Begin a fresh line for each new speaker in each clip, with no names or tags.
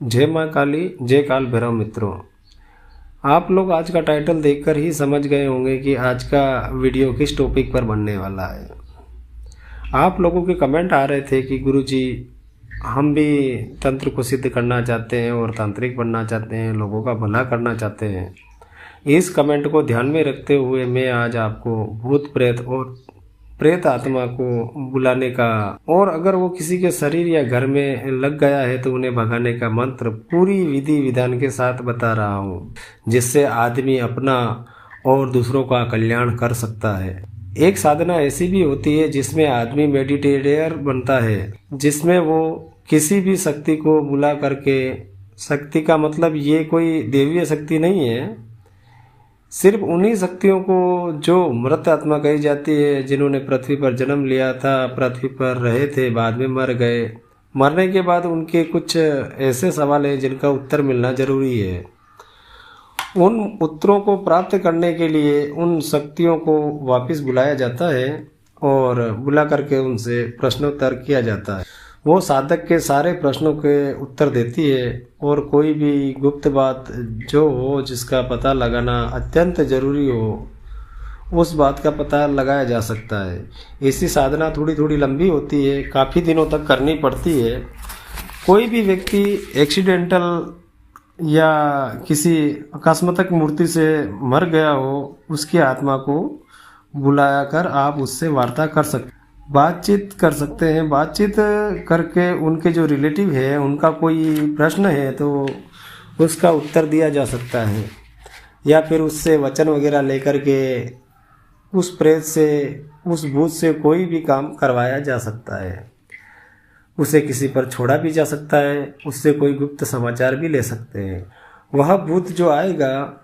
जय माँ काली, जय काल भैरव। मित्रों, आप लोग आज का टाइटल देखकर ही समझ गए होंगे कि आज का वीडियो किस टॉपिक पर बनने वाला है। आप लोगों के कमेंट आ रहे थे कि गुरुजी हम भी तंत्र को सिद्ध करना चाहते हैं और तांत्रिक बनना चाहते हैं, लोगों का भला करना चाहते हैं। इस कमेंट को ध्यान में रखते हुए मैं आज आपको भूत प्रेत और प्रेत आत्मा को बुलाने का, और अगर वो किसी के शरीर या घर में लग गया है तो उन्हें भगाने का मंत्र पूरी विधि विधान के साथ बता रहा हूँ, जिससे आदमी अपना और दूसरों का कल्याण कर सकता है। एक साधना ऐसी भी होती है जिसमें आदमी मेडिटेटर बनता है, जिसमें वो किसी भी शक्ति को बुला करके, शक्ति का मतलब ये कोई देवीय शक्ति नहीं है, सिर्फ उन्हीं शक्तियों को जो मृत आत्मा कही जाती है, जिन्होंने पृथ्वी पर जन्म लिया था, पृथ्वी पर रहे थे, बाद में मर गए। मरने के बाद उनके कुछ ऐसे सवाल हैं जिनका उत्तर मिलना जरूरी है। उन उत्तरों को प्राप्त करने के लिए उन शक्तियों को वापस बुलाया जाता है और बुला करके उनसे प्रश्नोत्तर किया जाता है। वो साधक के सारे प्रश्नों के उत्तर देती है और कोई भी गुप्त बात जो हो, जिसका पता लगाना अत्यंत जरूरी हो, उस बात का पता लगाया जा सकता है। ऐसी साधना थोड़ी थोड़ी लंबी होती है, काफ़ी दिनों तक करनी पड़ती है। कोई भी व्यक्ति एक्सीडेंटल या किसी अकस्मात मूर्ति से मर गया हो, उसकी आत्मा को बुलाया कर आप उससे वार्ता कर सकते, बातचीत कर सकते हैं। बातचीत करके उनके जो रिलेटिव है, उनका कोई प्रश्न है तो उसका उत्तर दिया जा सकता है, या फिर उससे वचन वगैरह लेकर के उस प्रेत से, उस भूत से कोई भी काम करवाया जा सकता है। उसे किसी पर छोड़ा भी जा सकता है, उससे कोई गुप्त समाचार भी ले सकते हैं। वह भूत जो आएगा,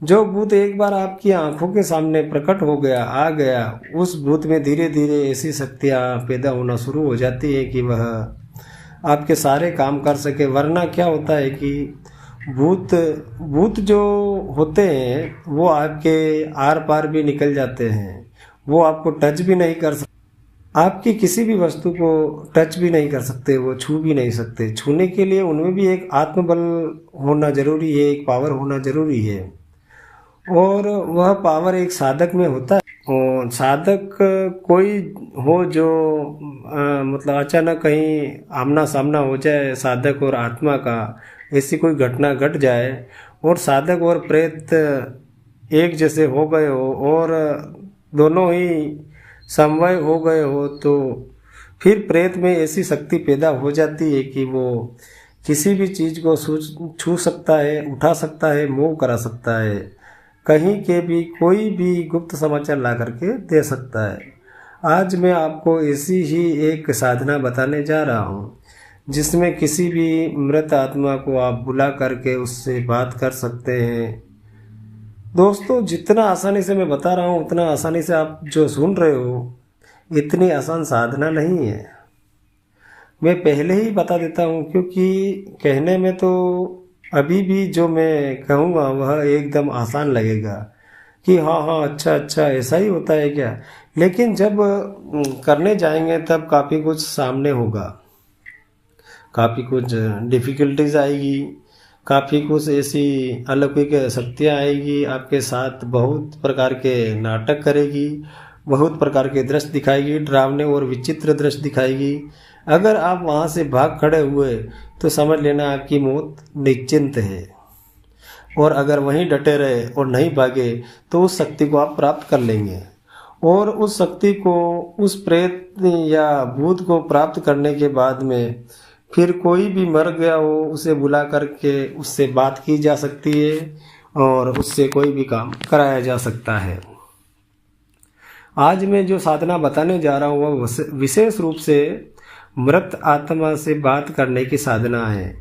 जो भूत एक बार आपकी आंखों के सामने प्रकट हो गया, आ गया, उस भूत में धीरे धीरे ऐसी शक्तियाँ पैदा होना शुरू हो जाती है कि वह आपके सारे काम कर सके। वरना क्या होता है कि भूत जो होते हैं वो आपके आर पार भी निकल जाते हैं। वो आपको टच भी नहीं कर सकते, आपकी किसी भी वस्तु को टच भी नहीं कर सकते, वो छू भी नहीं सकते। छूने के लिए उनमें भी एक आत्मबल होना जरूरी है, एक पावर होना जरूरी है, और वह पावर एक साधक में होता है। और साधक कोई हो जो मतलब अचानक कहीं आमना सामना हो जाए साधक और आत्मा का, ऐसी कोई घटना घट जाए और साधक और प्रेत एक जैसे हो गए हो और दोनों ही समन्वय हो गए हो, तो फिर प्रेत में ऐसी शक्ति पैदा हो जाती है कि वो किसी भी चीज़ को छू सकता है, उठा सकता है, मूव करा सकता है, कहीं के भी कोई भी गुप्त समाचार ला करके दे सकता है। आज मैं आपको ऐसी ही एक साधना बताने जा रहा हूँ, जिसमें किसी भी मृत आत्मा को आप बुला करके उससे बात कर सकते हैं। दोस्तों, जितना आसानी से मैं बता रहा हूँ, उतना आसानी से आप जो सुन रहे हो, इतनी आसान साधना नहीं है। मैं पहले ही बता देता हूँ, क्योंकि कहने में तो अभी भी जो मैं कहूँगा वह एकदम आसान लगेगा कि हाँ अच्छा ऐसा ही होता है क्या, लेकिन जब करने जाएंगे तब काफ़ी कुछ सामने होगा, काफ़ी कुछ डिफ़िकल्टीज आएगी, काफ़ी कुछ ऐसी अलौकिक शक्तियाँ आएगी, आपके साथ बहुत प्रकार के नाटक करेगी, बहुत प्रकार के दृश्य दिखाएगी, डरावने और विचित्र दृश्य दिखाएगी। अगर आप वहाँ से भाग खड़े हुए तो समझ लेना आपकी मौत निश्चिंत है, और अगर वहीं डटे रहे और नहीं भागे तो उस शक्ति को आप प्राप्त कर लेंगे। और उस शक्ति को, उस प्रेत या भूत को प्राप्त करने के बाद में फिर कोई भी मर गया हो, उसे बुला करके उससे बात की जा सकती है और उससे कोई भी काम कराया जा सकता है। आज मैं जो साधना बताने जा रहा हूँ वह विशेष रूप से मृत आत्मा से बात करने की साधना है।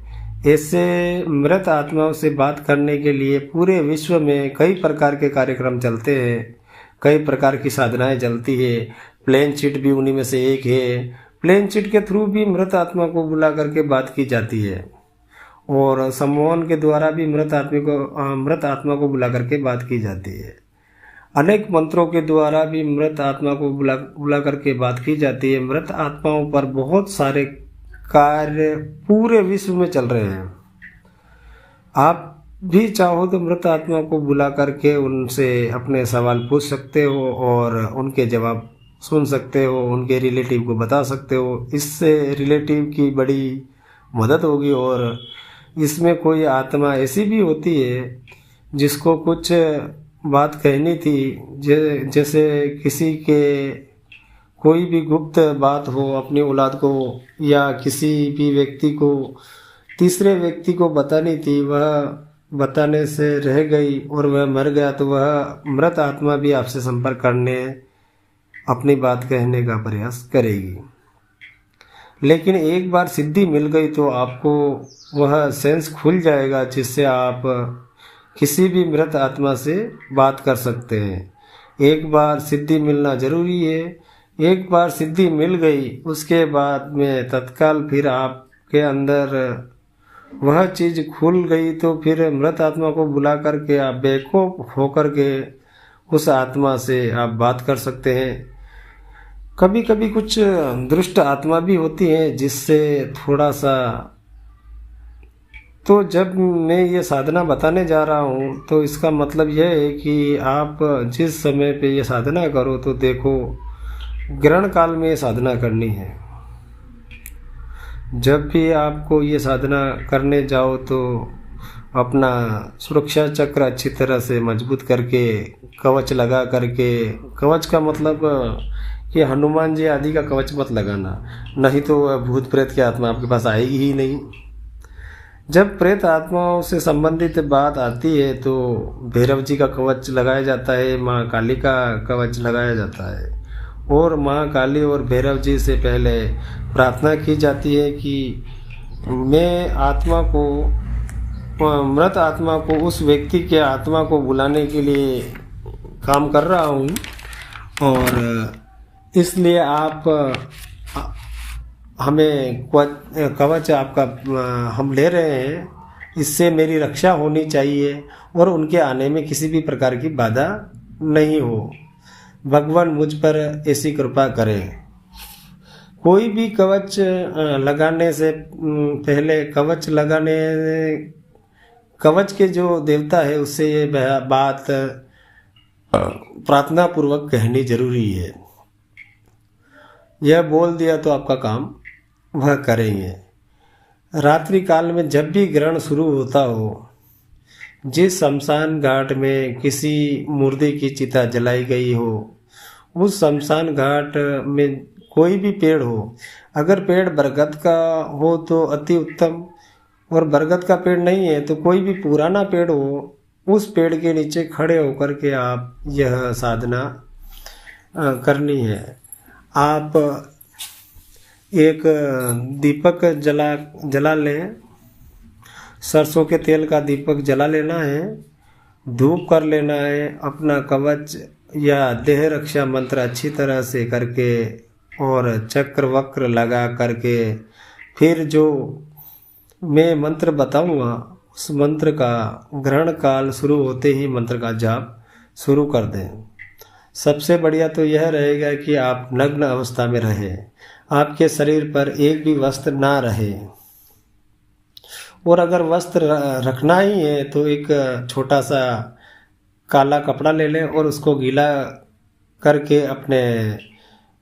ऐसे मृत आत्माओं से बात करने के लिए पूरे विश्व में कई प्रकार के कार्यक्रम चलते हैं, कई प्रकार की साधनाएं चलती है। प्लेन चिट भी उन्हीं में से एक है। प्लेन चिट के थ्रू भी मृत आत्मा को बुला करके बात की जाती है, और सम्मोहन के द्वारा भी मृत आत्मा को बुला करके बात की जाती है। अनेक मंत्रों के द्वारा भी मृत आत्मा को बुला करके बात की जाती है। मृत आत्माओं पर बहुत सारे कार्य पूरे विश्व में चल रहे हैं। आप भी चाहो तो मृत आत्मा को बुला करके उनसे अपने सवाल पूछ सकते हो और उनके जवाब सुन सकते हो, उनके रिलेटिव को बता सकते हो। इससे रिलेटिव की बड़ी मदद होगी। और इसमें कोई आत्मा ऐसी भी होती है जिसको कुछ बात कहनी थी, जैसे किसी के कोई भी गुप्त बात हो अपनी औलाद को या किसी भी व्यक्ति को तीसरे व्यक्ति को बतानी थी, वह बताने से रह गई और वह मर गया, तो वह मृत आत्मा भी आपसे संपर्क करने अपनी बात कहने का प्रयास करेगी। लेकिन एक बार सिद्धि मिल गई तो आपको वह सेंस खुल जाएगा जिससे आप किसी भी मृत आत्मा से बात कर सकते हैं। एक बार सिद्धि मिलना जरूरी है। एक बार सिद्धि मिल गई उसके बाद में तत्काल फिर आपके अंदर वह चीज़ खुल गई तो फिर मृत आत्मा को बुला करके आप बेखौफ होकर के उस आत्मा से आप बात कर सकते हैं। कभी कभी कुछ दुष्ट आत्मा भी होती है जिससे थोड़ा सा, तो जब मैं ये साधना बताने जा रहा हूँ तो इसका मतलब यह है कि आप जिस समय पे ये साधना करो तो देखो ग्रहण काल में ये साधना करनी है। जब भी आपको ये साधना करने जाओ तो अपना सुरक्षा चक्र अच्छी तरह से मजबूत करके कवच लगा करके, कवच का मतलब कि हनुमान जी आदि का कवच मत लगाना, नहीं तो भूत प्रेत की आत्मा आपके पास आएगी ही नहीं। जब प्रेत आत्माओं से संबंधित बात आती है तो भैरव जी का कवच लगाया जाता है, माँ काली का कवच लगाया जाता है और माँ काली और भैरव जी से पहले प्रार्थना की जाती है कि मैं आत्मा को, मृत आत्मा को, उस व्यक्ति के आत्मा को बुलाने के लिए काम कर रहा हूँ और इसलिए आप हमें कवच आपका हम ले रहे हैं, इससे मेरी रक्षा होनी चाहिए और उनके आने में किसी भी प्रकार की बाधा नहीं हो। भगवान मुझ पर ऐसी कृपा करें। कोई भी कवच लगाने से पहले कवच के जो देवता है उससे ये बात प्रार्थना पूर्वक कहनी जरूरी है। यह बोल दिया तो आपका काम वह करेंगे। रात्रि काल में जब भी ग्रहण शुरू होता हो, जिस शमशान घाट में किसी मुर्दे की चिता जलाई गई हो, उस शमशान घाट में कोई भी पेड़ हो, अगर पेड़ बरगद का हो तो अति उत्तम, और बरगद का पेड़ नहीं है तो कोई भी पुराना पेड़ हो, उस पेड़ के नीचे खड़े होकर के आप यह साधना करनी है। आप एक दीपक जला लें, सरसों के तेल का दीपक जला लेना है, धूप कर लेना है, अपना कवच या देह रक्षा मंत्र अच्छी तरह से करके और चक्र वक्र लगा करके फिर जो मैं मंत्र बताऊंगा उस मंत्र का ग्रहण काल शुरू होते ही मंत्र का जाप शुरू कर दें। सबसे बढ़िया तो यह रहेगा कि आप नग्न अवस्था में रहें, आपके शरीर पर एक भी वस्त्र ना रहे, और अगर वस्त्र रखना ही है तो एक छोटा सा काला कपड़ा ले लें और उसको गीला करके अपने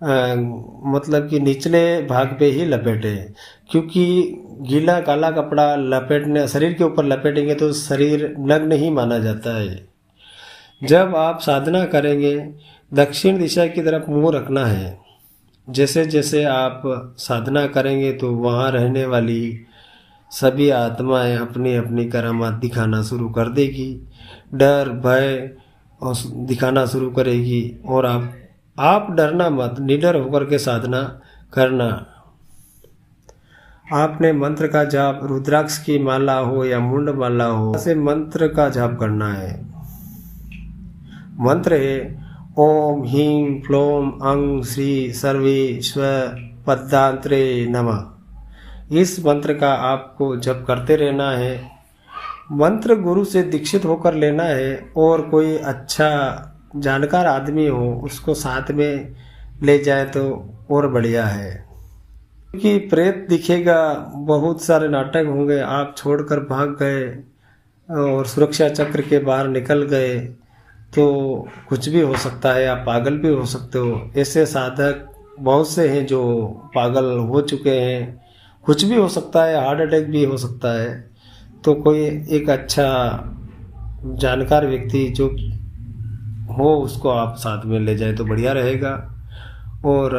मतलब कि निचले भाग पे ही लपेटें, क्योंकि गीला काला कपड़ा लपेटने शरीर के ऊपर लपेटेंगे तो शरीर नग्न ही माना जाता है। जब आप साधना करेंगे दक्षिण दिशा की तरफ मुंह रखना है। जैसे जैसे आप साधना करेंगे तो वहाँ रहने वाली सभी आत्माएं अपनी अपनी करामात दिखाना शुरू कर देगी, डर भय और दिखाना शुरू करेगी, और आप डरना मत, निडर होकर के साधना करना। आपने मंत्र का जाप रुद्राक्ष की माला हो या मुंड माला हो, ऐसे मंत्र का जाप करना है। मंत्र है ओम ह्रीं फ्लोम अंग श्री सर्वेश्वर पद्मात्रे नमः। इस मंत्र का आपको जप करते रहना है। मंत्र गुरु से दीक्षित होकर लेना है और कोई अच्छा जानकार आदमी हो उसको साथ में ले जाए तो और बढ़िया है, क्योंकि प्रेत दिखेगा, बहुत सारे नाटक होंगे, आप छोड़कर भाग गए और सुरक्षा चक्र के बाहर निकल गए तो कुछ भी हो सकता है, आप पागल भी हो सकते हो। ऐसे साधक बहुत से हैं जो पागल हो चुके हैं, कुछ भी हो सकता है, हार्ट अटैक भी हो सकता है। तो कोई एक अच्छा जानकार व्यक्ति जो हो उसको आप साथ में ले जाए तो बढ़िया रहेगा, और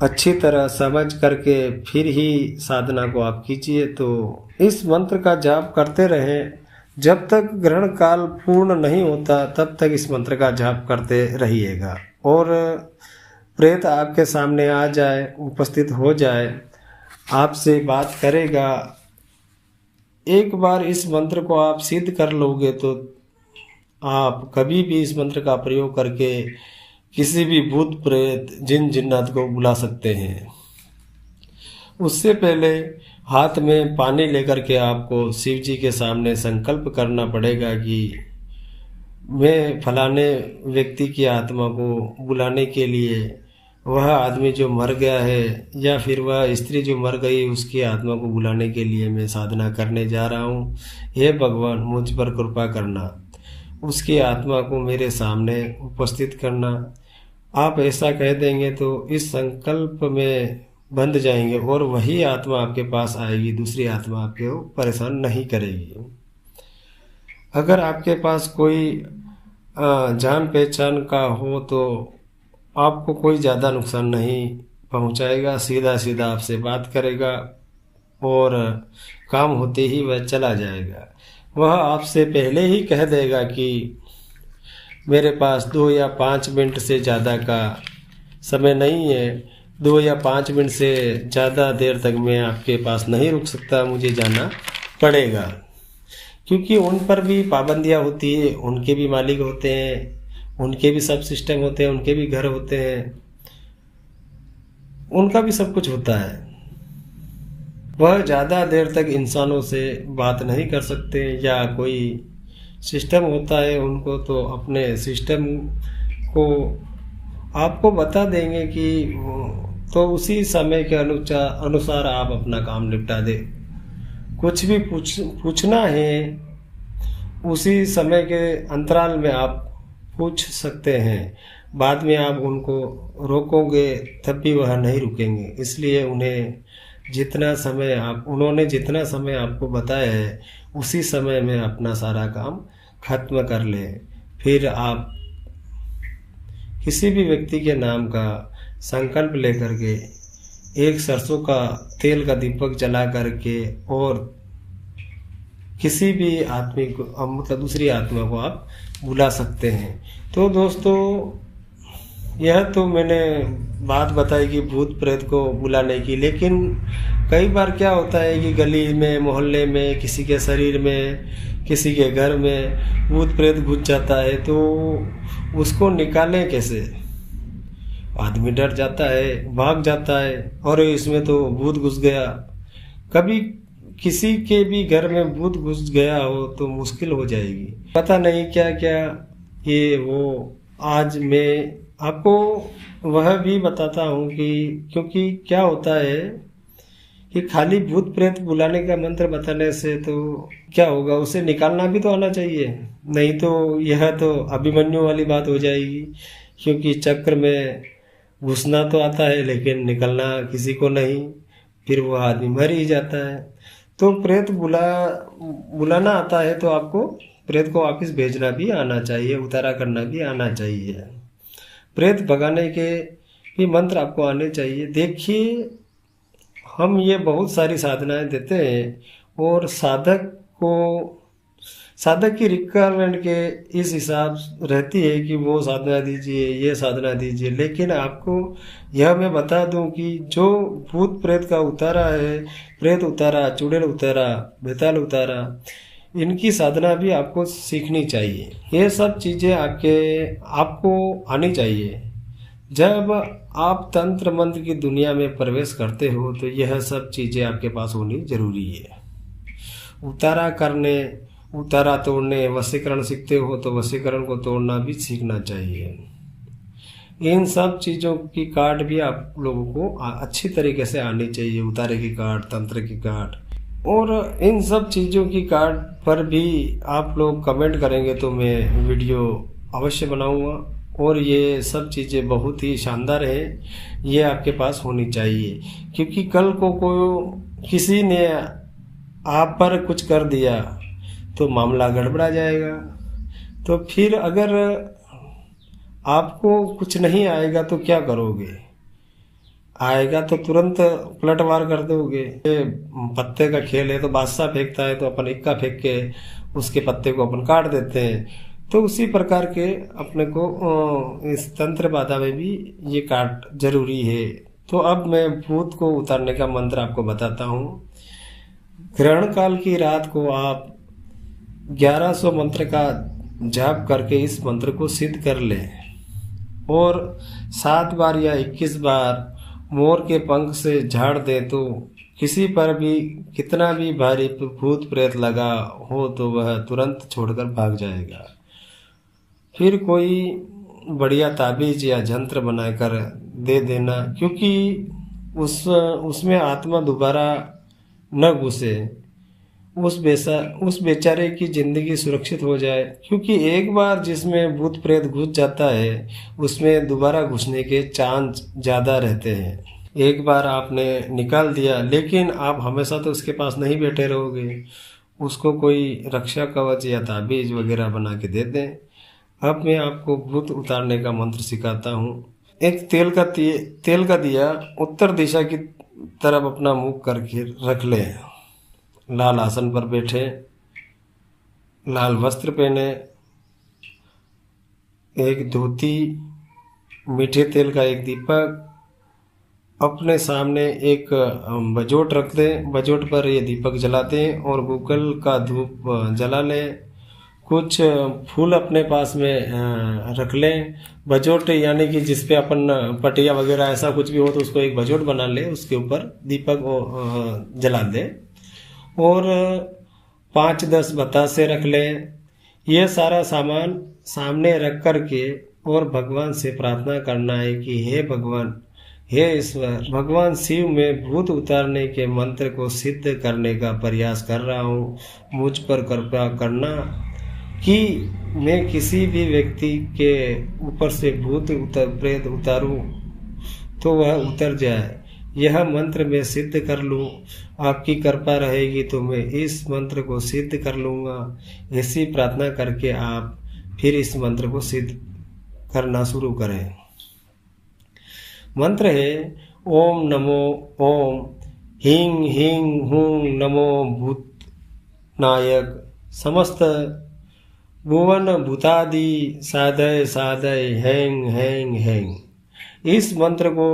अच्छी तरह समझ करके फिर ही साधना को आप कीजिए। तो इस मंत्र का जाप करते रहें, जब तक ग्रहण काल पूर्ण नहीं होता तब तक इस मंत्र का जाप करते रहिएगा। और प्रेत आपके सामने आ जाए, उपस्थित हो जाए, आपसे बात करेगा, एक बार इस मंत्र को आप सिद्ध कर लोगे तो आप कभी भी इस मंत्र का प्रयोग करके किसी भी भूत प्रेत जिन जिन्नात को बुला सकते हैं। उससे पहले हाथ में पानी लेकर के आपको शिव जी के सामने संकल्प करना पड़ेगा कि मैं फलाने व्यक्ति की आत्मा को बुलाने के लिए, वह आदमी जो मर गया है या फिर वह स्त्री जो मर गई उसकी आत्मा को बुलाने के लिए मैं साधना करने जा रहा हूँ। हे भगवान मुझ पर कृपा करना, उसकी आत्मा को मेरे सामने उपस्थित करना। आप ऐसा कह देंगे तो इस संकल्प में बंध जाएंगे और वही आत्मा आपके पास आएगी, दूसरी आत्मा आपको परेशान नहीं करेगी। अगर आपके पास कोई जान पहचान का हो तो आपको कोई ज़्यादा नुकसान नहीं पहुंचाएगा, सीधा सीधा आपसे बात करेगा और काम होते ही वह चला जाएगा। वह आपसे पहले ही कह देगा कि मेरे पास 2 या 5 मिनट से ज़्यादा का समय नहीं है, 2 या 5 मिनट से ज़्यादा देर तक मैं आपके पास नहीं रुक सकता, मुझे जाना पड़ेगा। क्योंकि उन पर भी पाबंदियाँ होती है, उनके भी मालिक होते हैं, उनके भी सब सिस्टम होते हैं, उनके भी घर होते हैं, उनका भी सब कुछ होता है। वह ज़्यादा देर तक इंसानों से बात नहीं कर सकते, या कोई सिस्टम होता है उनको तो अपने सिस्टम को आपको बता देंगे कि तो उसी समय के अनुसार आप अपना काम निपटा दे। कुछ भी पूछना है उसी समय के अंतराल में आप पूछ सकते हैं, बाद में आप उनको रोकोगे तब भी वह नहीं रुकेंगे। इसलिए उन्होंने जितना समय आपको बताया है उसी समय में अपना सारा काम खत्म कर ले। फिर आप किसी भी व्यक्ति के नाम का संकल्प लेकर के एक सरसों का तेल का दीपक जला करके और किसी भी आदमी को मतलब दूसरी आत्मा को आप बुला सकते हैं। तो दोस्तों यह तो मैंने बात बताई कि भूत प्रेत को बुलाने की, लेकिन कई बार क्या होता है कि गली में, मोहल्ले में, किसी के शरीर में, किसी के घर में भूत प्रेत घुस जाता है, तो उसको निकालें कैसे? आदमी डर जाता है, भाग जाता है, और इसमें तो भूत घुस गया। कभी किसी के भी घर में भूत घुस गया हो तो मुश्किल हो जाएगी। पता नहीं क्या क्या ये वो। आज मैं आपको वह भी बताता हूँ कि क्योंकि क्या होता है कि खाली भूत प्रेत बुलाने का मंत्र बताने से तो क्या होगा, उसे निकालना भी तो आना चाहिए, नहीं तो यह तो अभिमन्यु वाली बात हो जाएगी। क्योंकि चक्र में घुसना तो आता है लेकिन निकलना किसी को नहीं, फिर वो आदमी मर ही जाता है। तो प्रेत बुलाना आता है तो आपको प्रेत को वापस भेजना भी आना चाहिए, उतारा करना भी आना चाहिए। प्रेत भगाने के भी मंत्र आपको आने चाहिए। देखिए हम ये बहुत सारी साधनाएं देते हैं और साधक की रिक्वायरमेंट के इस हिसाब रहती है कि वो साधना दीजिए, ये साधना दीजिए। लेकिन आपको यह मैं बता दूं कि जो भूत प्रेत का उतारा है, प्रेत उतारा, चुड़ैल उतारा, बेताल उतारा, इनकी साधना भी आपको सीखनी चाहिए। ये सब चीज़ें आपको आनी चाहिए। जब आप तंत्र मंत्र की दुनिया में प्रवेश करते हो तो यह सब चीज़ें आपके पास होनी जरूरी है। उतारा तोड़ने, वशीकरण सीखते हो तो वशीकरण को तोड़ना भी सीखना चाहिए। इन सब चीज़ों की काट भी आप लोगों को अच्छी तरीके से आनी चाहिए। उतारे की काट, तंत्र की काट, और इन सब चीज़ों की कार्ड पर भी आप लोग कमेंट करेंगे तो मैं वीडियो अवश्य बनाऊंगा। और ये सब चीज़ें बहुत ही शानदार है, ये आपके पास होनी चाहिए, क्योंकि कल को किसी ने आप पर कुछ कर दिया तो मामला गड़बड़ा जाएगा। तो फिर अगर आपको कुछ नहीं आएगा तो क्या करोगे? आएगा तो तुरंत पलटवार कर दोगे। पत्ते का खेल है तो बादशाह फेंकता है तो अपन इक्का फेंक के उसके पत्ते को अपन काट देते हैं। तो उसी प्रकार के अपने को इस तंत्र बाधा में भी ये काट जरूरी है। तो अब मैं भूत को उतारने का मंत्र आपको बताता हूँ। ग्रहण काल की रात को आप 1100 मंत्र का जाप करके इस मंत्र को सिद्ध कर लें और 7 बार या 21 बार मोर के पंख से झाड़ दे तो किसी पर भी कितना भी भारी भूत प्रेत लगा हो तो वह तुरंत छोड़कर भाग जाएगा। फिर कोई बढ़िया ताबीज या जंत्र बनाकर दे देना, क्योंकि उसमें आत्मा दोबारा न घुसे, उस बेचारे की जिंदगी सुरक्षित हो जाए। क्योंकि एक बार जिसमें भूत प्रेत घुस जाता है उसमें दोबारा घुसने के चांस ज़्यादा रहते हैं। एक बार आपने निकाल दिया, लेकिन आप हमेशा तो उसके पास नहीं बैठे रहोगे, उसको कोई रक्षा कवच या ताबीज वगैरह बना के दे दें। अब मैं आपको भूत उतारने का मंत्र सिखाता हूँ। एक तेल का दिया उत्तर दिशा की तरफ अपना मुख करके रख लें। लाल आसन पर बैठे, लाल वस्त्र पहने, एक धोती, मीठे तेल का एक दीपक, अपने सामने एक बजोट रख दें। बजोट पर ये दीपक जला दें और गूगल का धूप जला लें। कुछ फूल अपने पास में रख लें। बजोट यानी कि जिस पे अपन पटिया वगैरह ऐसा कुछ भी हो तो उसको एक बजोट बना ले, उसके ऊपर दीपक जला दें और 5-10 बतासे रख लें। ये सारा सामान सामने रख कर के और भगवान से प्रार्थना करना है कि हे भगवान, हे ईश्वर, भगवान शिव में भूत उतारने के मंत्र को सिद्ध करने का प्रयास कर रहा हूँ, मुझ पर कृपा करना कि मैं किसी भी व्यक्ति के ऊपर से भूत प्रेत उतारूं तो वह उतर जाए। यह मंत्र मैं सिद्ध कर लूं, आपकी कृपा रहेगी तो मैं इस मंत्र को सिद्ध कर लूँगा। ऐसी प्रार्थना करके आप फिर इस मंत्र को सिद्ध करना शुरू करें। मंत्र है ओम नमो ओम हींग हींग हूं नमो भूत नायक समस्त भुवन भूतादि साधय साधय हैंग हैंग हैंग। इस मंत्र को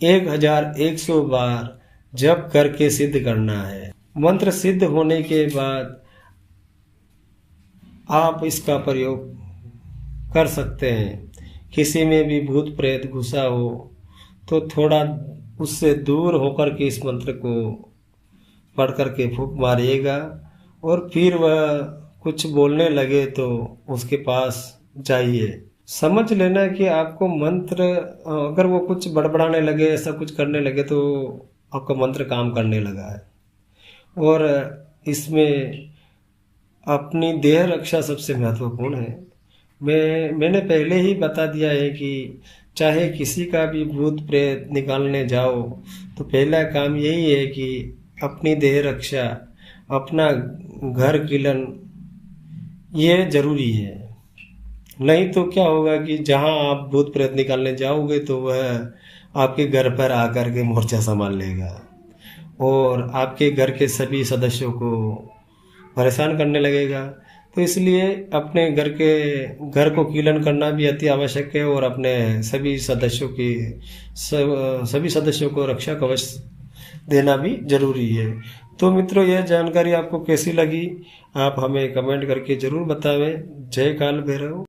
1100 बार जप करके सिद्ध करना है। मंत्र सिद्ध होने के बाद आप इसका प्रयोग कर सकते हैं। किसी में भी भूत प्रेत घुसा हो तो थोड़ा उससे दूर होकर के इस मंत्र को पढ़ करके फूंक मारिएगा और फिर वह कुछ बोलने लगे तो उसके पास जाइए। समझ लेना कि आपको मंत्र अगर वो कुछ बड़बड़ाने लगे, ऐसा कुछ करने लगे तो आपका मंत्र काम करने लगा है। और इसमें अपनी देह रक्षा सबसे महत्वपूर्ण है। मैंने पहले ही बता दिया है कि चाहे किसी का भी भूत प्रेत निकालने जाओ तो पहला काम यही है कि अपनी देह रक्षा, अपना घर किलन, ये जरूरी है। नहीं तो क्या होगा कि जहां आप भूत प्रेत निकालने जाओगे तो वह आपके घर पर आकर के मोर्चा संभाल लेगा और आपके घर के सभी सदस्यों को परेशान करने लगेगा। तो इसलिए अपने घर को कीलन करना भी अति आवश्यक है और अपने सभी सदस्यों को रक्षा कवच देना भी जरूरी है। तो मित्रों, यह जानकारी आपको कैसी लगी आप हमें कमेंट करके जरूर बतावें। जय काल भैरव।